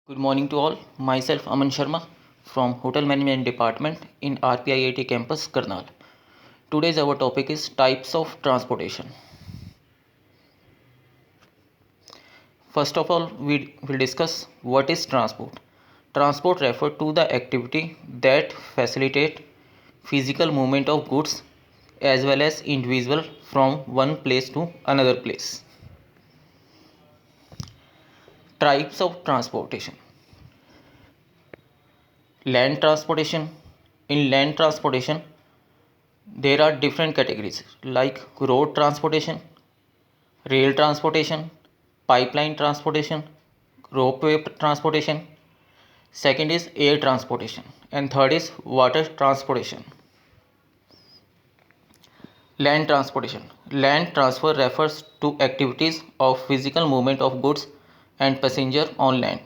Good morning to all. Myself Aman Sharma from Hotel Management Department in RPIIT campus Karnal. Today's our topic is types of transportation. First of all, we will discuss what is transport. Transport refers to the activity that facilitate physical movement of goods as well as individual from one place to another place. Types of transportation. Land transportation. In land transportation, there are different categories like road transportation, rail transportation, pipeline transportation, ropeway transportation. Second is air transportation, and third is water transportation. Land transportation. Land transfer refers to activities of physical movement of goods and passenger on land.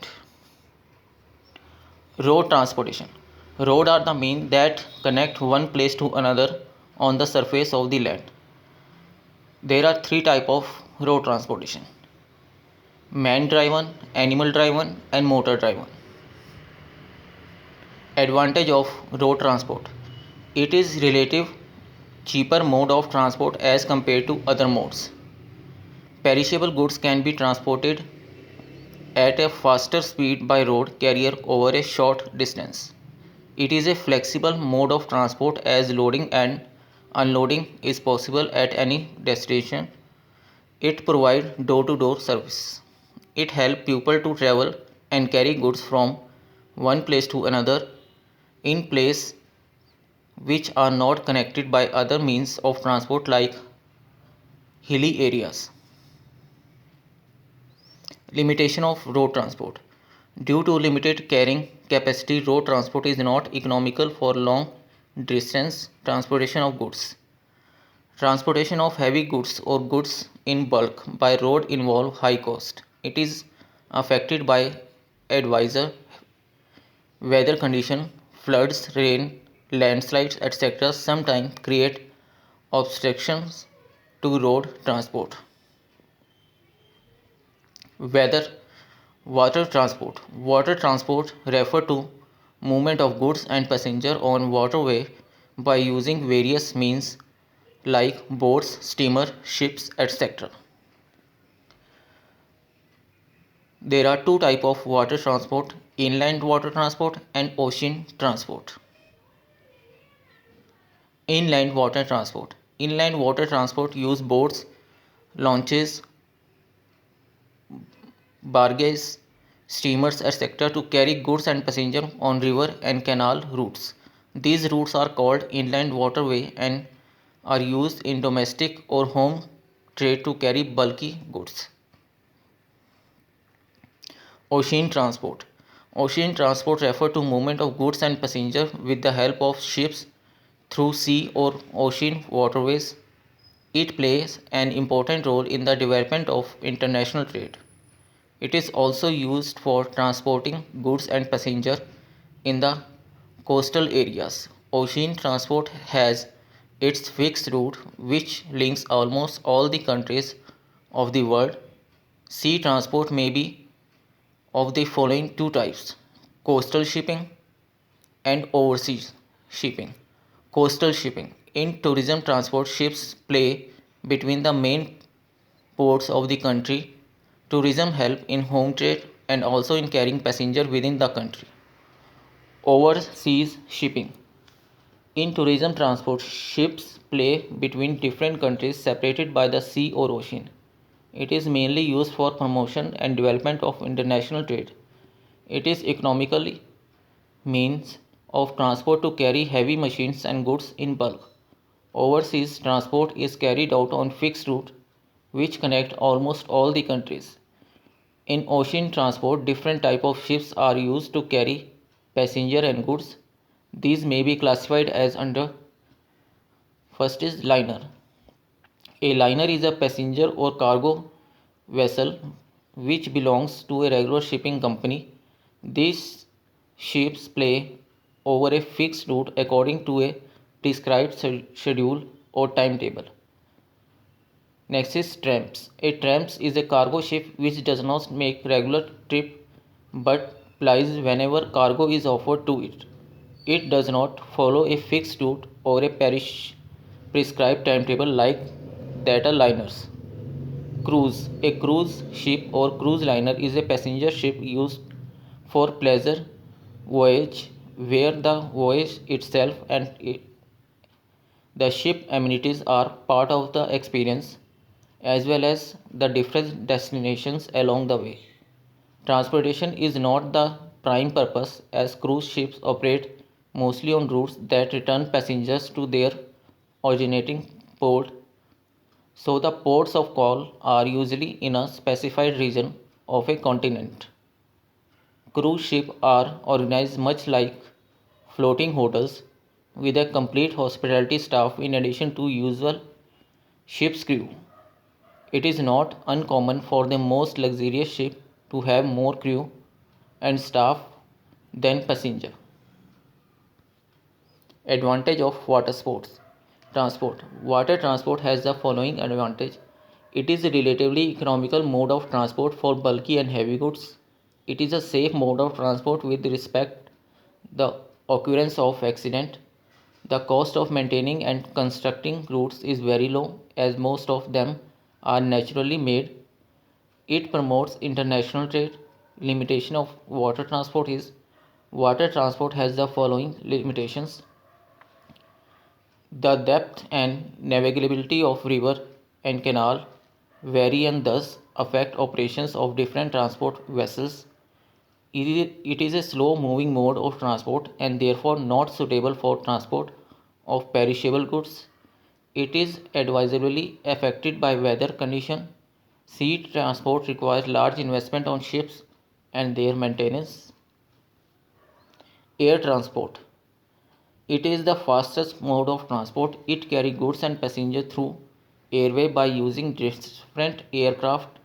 Road transportation. Road are the means that connect one place to another on the surface of the land. There are three types of road transportation: man driven, animal driven, and motor driven. Advantage of road transport: it is relative cheaper mode of transport as compared to other modes. Perishable goods can be transported at a faster speed by road carrier over a short distance. It is a flexible mode of transport as loading and unloading is possible at any destination. It provides door-to-door service. It helps people to travel and carry goods from one place to another in place which are not connected by other means of transport like hilly areas. Limitation of road transport. Due to limited carrying capacity, road transport is not economical for long distance transportation of goods. Transportation of heavy goods or goods in bulk by road involve high cost. It is affected by adverse weather condition, floods, rain, landslides, etc. sometimes create obstructions to road transport. Weather. Water transport. Water transport refer to movement of goods and passenger on waterway by using various means like boats, steamer, ships, etc. There are two types of water transport: inland water transport and ocean transport. Inland water transport. Inland water transport use boats, launches, barges, steamers, etc. to carry goods and passengers on river and canal routes. These routes are called inland waterway and are used in domestic or home trade to carry bulky goods. Ocean transport. Ocean transport refer to movement of goods and passengers with the help of ships through sea or ocean waterways. It plays an important role in the development of international trade. It is also used for transporting goods and passengers in the coastal areas. Ocean transport has its fixed route which links almost all the countries of the world. Sea transport may be of the following two types: coastal shipping and overseas shipping. Coastal shipping. In tourism transport, ships play between the main ports of the country. Tourism help in home trade and also in carrying passengers within the country. Overseas shipping. In tourism transport, ships play between different countries separated by the sea or ocean. It is mainly used for promotion and development of international trade. It is economically means of transport to carry heavy machines and goods in bulk. Overseas transport is carried out on fixed route which connect almost all the countries. In ocean transport, different type of ships are used to carry passenger and goods. These may be classified as under: first is liner. A liner is a passenger or cargo vessel which belongs to a regular shipping company. These ships play over a fixed route according to a prescribed schedule or timetable. Next is tramps. A tramp is a cargo ship which does not make regular trip but plies whenever cargo is offered to it. It does not follow a fixed route or a prescribed timetable like that a liners. Cruise. A cruise ship or cruise liner is a passenger ship used for pleasure voyage where the voyage itself and the ship amenities are part of the experience as well as the different destinations along the way. Transportation is not the prime purpose as cruise ships operate mostly on routes that return passengers to their originating port, so the ports of call are usually in a specified region of a continent. Cruise ships are organized much like floating hotels with a complete hospitality staff in addition to usual ship's crew. It is not uncommon for the most luxurious ship to have more crew and staff than passenger. Advantage of water sports. Transport. Water transport has the following advantage. It is a relatively economical mode of transport for bulky and heavy goods. It is a safe mode of transport with respect the occurrence of accident. The cost of maintaining and constructing routes is very low as most of them are naturally made. It promotes international trade. Limitation of water transport is water transport has the following limitations. The depth and navigability of river and canal vary and thus affect operations of different transport vessels. It is a slow moving mode of transport and therefore not suitable for transport of perishable goods. It is advisably affected by weather condition. Sea transport requires large investment on ships and their maintenance. Air transport. It is the fastest mode of transport. It carries goods and passengers through airway by using different aircraft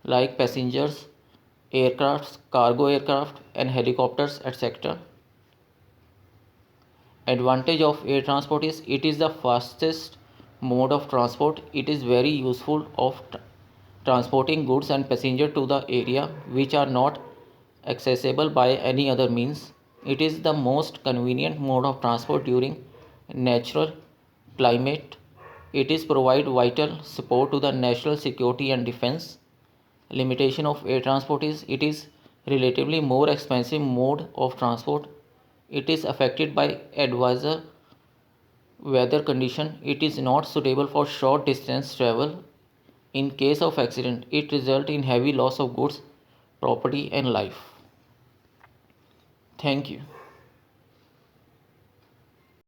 like passengers aircrafts, cargo aircraft and helicopters etc. Advantage of air transport is it is the fastest mode of transport. It is very useful of transporting goods and passengers to the area which are not accessible by any other means. It is the most convenient mode of transport during natural climate. It is provide vital support to the national security and defense. Limitation of air transport is it is relatively more expensive mode of transport. It is affected by adverse weather condition. It is not suitable for short distance travel. In case of accident, it result in heavy loss of goods, property and life. Thank you.